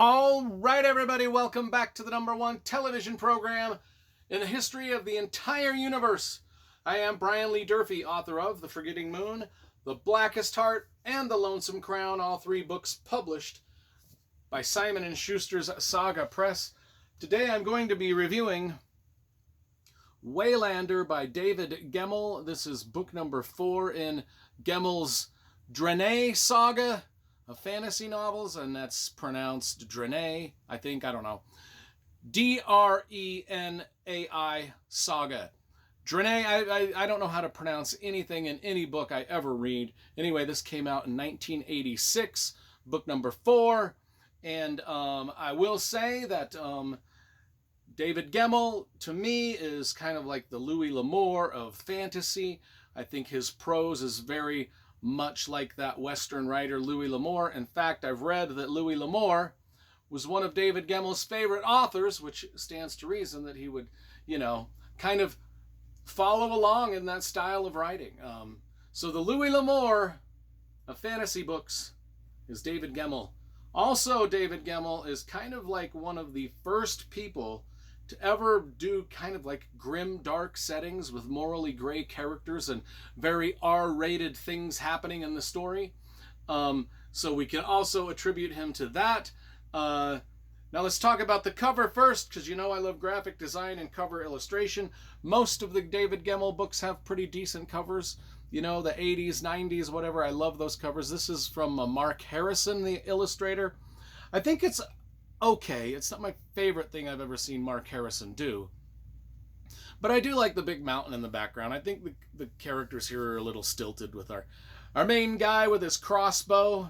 All right, everybody, welcome back to the #1 television program in the history of the entire universe. I am Brian Lee Durfee, author of The Forgetting Moon, The Blackest Heart, and The Lonesome Crown, all three books published by Simon & Schuster's Saga Press. Today I'm going to be reviewing Waylander by David Gemmell. This is book number 4 in Gemmell's Drenai saga of fantasy novels, and that's pronounced Drenai, I think, I don't know. Drenai saga. Drenai, I don't know how to pronounce anything in any book I ever read. Anyway, this came out in 1986, book number 4, and I will say that David Gemmell, to me, is kind of like the Louis L'Amour of fantasy. I think his prose is very much like that Western writer Louis L'Amour. In fact, I've read that Louis L'Amour was one of David Gemmell's favorite authors, which stands to reason that he would, kind of follow along in that style of writing. So the Louis L'Amour of fantasy books is David Gemmell. Also, David Gemmell is kind of like one of the first people to ever do kind of like grim, dark settings with morally gray characters and very R-rated things happening in the story. So we can also attribute him to that. Now let's talk about the cover first, because I love graphic design and cover illustration. Most of the David Gemmell books have pretty decent covers. The 80s, 90s, whatever. I love those covers. This is from Mark Harrison, the illustrator. I think it's okay. It's not my favorite thing I've ever seen Mark Harrison do. But I do like the big mountain in the background. I think the characters here are a little stilted with our main guy with his crossbow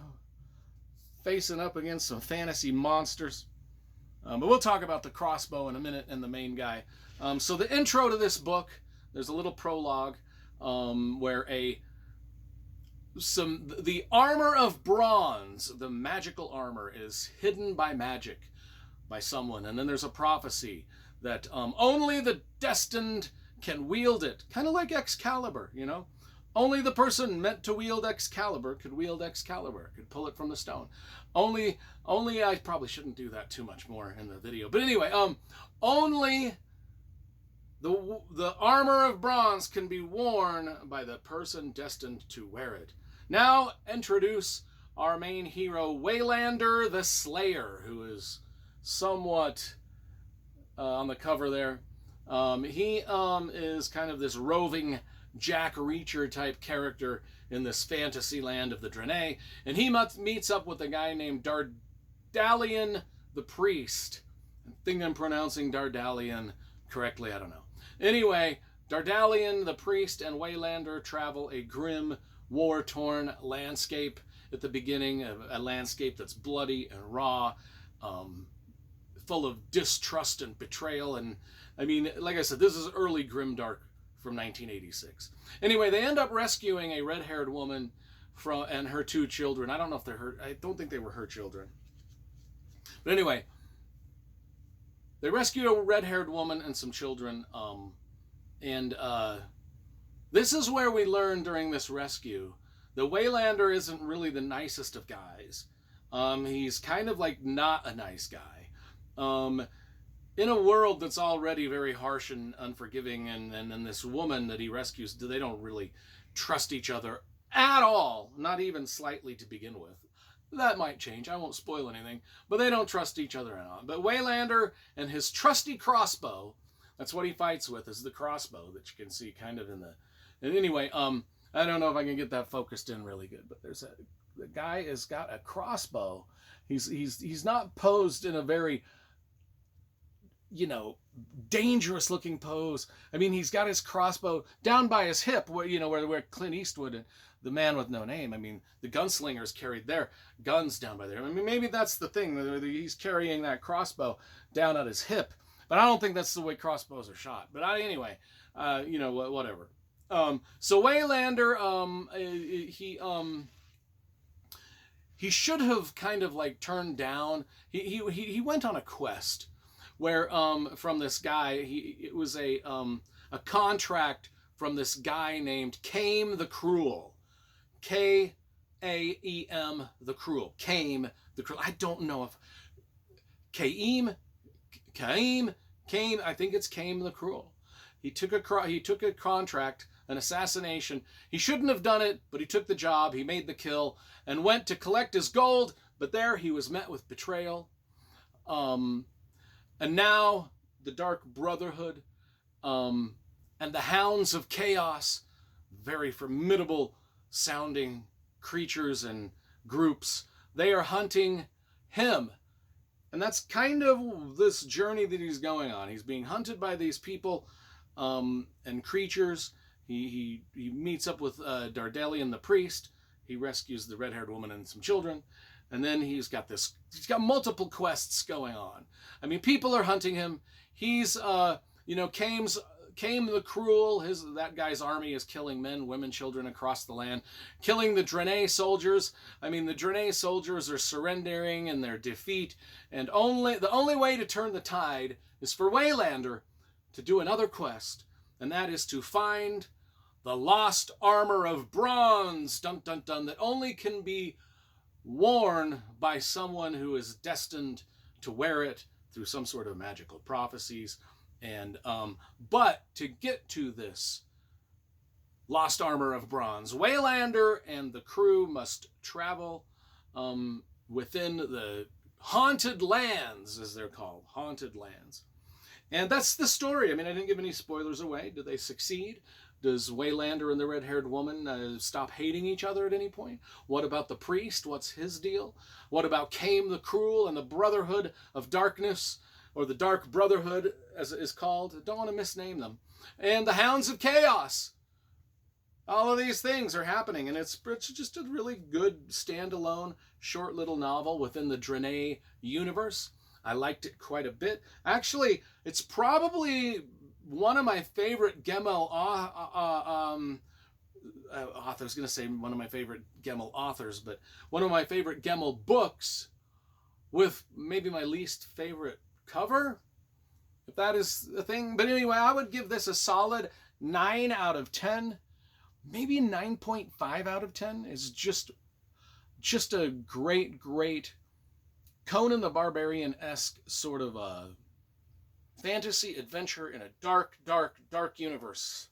facing up against some fantasy monsters. But we'll talk about the crossbow in a minute and the main guy. So the intro to this book, there's a little prologue where the armor of bronze, the magical armor, is hidden by magic by someone. And then there's a prophecy that only the destined can wield it. Kind of like Excalibur, Only the person meant to wield Excalibur could wield Excalibur, could pull it from the stone. Only I probably shouldn't do that too much more in the video. But anyway, only the armor of bronze can be worn by the person destined to wear it. Now introduce our main hero, Waylander the Slayer, who is somewhat on the cover there. He is kind of this roving Jack Reacher type character in this fantasy land of the Drenai, and he meets up with a guy named Dardalian the Priest. I think I'm pronouncing Dardalian correctly, I don't know. Anyway, Dardalian the Priest and Waylander travel a grim, war-torn landscape at the beginning, a landscape that's bloody and raw, full of distrust and betrayal. And I mean, like I said, this is early grimdark from 1986. Anyway, they end up rescuing a red-haired woman and her 2 children. I don't know if they're her. I don't think they were her children. But anyway, they rescue a red-haired woman and some children. This is where we learn during this rescue that Waylander isn't really the nicest of guys. He's kind of like not a nice guy. In a world that's already very harsh and unforgiving, and this woman that he rescues, they don't really trust each other at all, not even slightly to begin with. That might change. I won't spoil anything, but they don't trust each other at all. But Waylander and his trusty crossbow, that's what he fights with, is the crossbow that you can see kind of in the... And anyway, I don't know if I can get that focused in really good, but the guy has got a crossbow. He's not posed in a very, dangerous looking pose. I mean, he's got his crossbow down by his hip, where Clint Eastwood and The Man with No Name. I mean, the gunslingers carried their guns down by there. I mean, maybe that's the thing. He's carrying that crossbow down at his hip. But I don't think that's the way crossbows are shot. But anyway, whatever. So Waylander, he should have kind of like turned down. He went on a quest where from this guy, it was a contract from this guy named Caim the Cruel. Kaem the Cruel. Caim the Cruel. I don't know if Caim, I think it's Caim the Cruel. He took a contract, an assassination. He shouldn't have done it, but he took the job. He made the kill and went to collect his gold. But there he was met with betrayal. And now the Dark Brotherhood and the Hounds of Chaos, very formidable sounding creatures and groups, they are hunting him. And that's kind of this journey that he's going on. He's being hunted by these people and creatures. He meets up with Dardelian the priest. He rescues the red-haired woman and some children. And then he's got multiple quests going on. I mean, people are hunting him. He's, Caim the Cruel, that guy's army is killing men, women, children across the land, killing the Draenei soldiers. I mean, the Draenei soldiers are surrendering in their defeat, and the only way to turn the tide is for Waylander to do another quest, and that is to find the lost armor of bronze, dun dun dun, that only can be worn by someone who is destined to wear it through some sort of magical prophecies. And but to get to this lost armor of bronze, Waylander and the crew must travel within the haunted lands, as they're called, haunted lands. And that's the story. I mean, I didn't give any spoilers away. Do they succeed? Does Waylander and the red-haired woman stop hating each other at any point? What about the priest? What's his deal? What about Caim the Cruel and the Brotherhood of Darkness, or the Dark Brotherhood, as it is called? I don't want to misname them. And the Hounds of Chaos. All of these things are happening, and it's just a really good standalone, short little novel within the Draenei universe. I liked it quite a bit. Actually, it's probably one of my favorite Gemmell authors. I was going to say one of my favorite Gemmell authors, but one of my favorite Gemmell books, with maybe my least favorite cover, if that is a thing. But anyway, I would give this a solid 9 out of 10, maybe 9.5 out of 10. It's just a great Conan the Barbarian-esque sort of a fantasy adventure in a dark universe.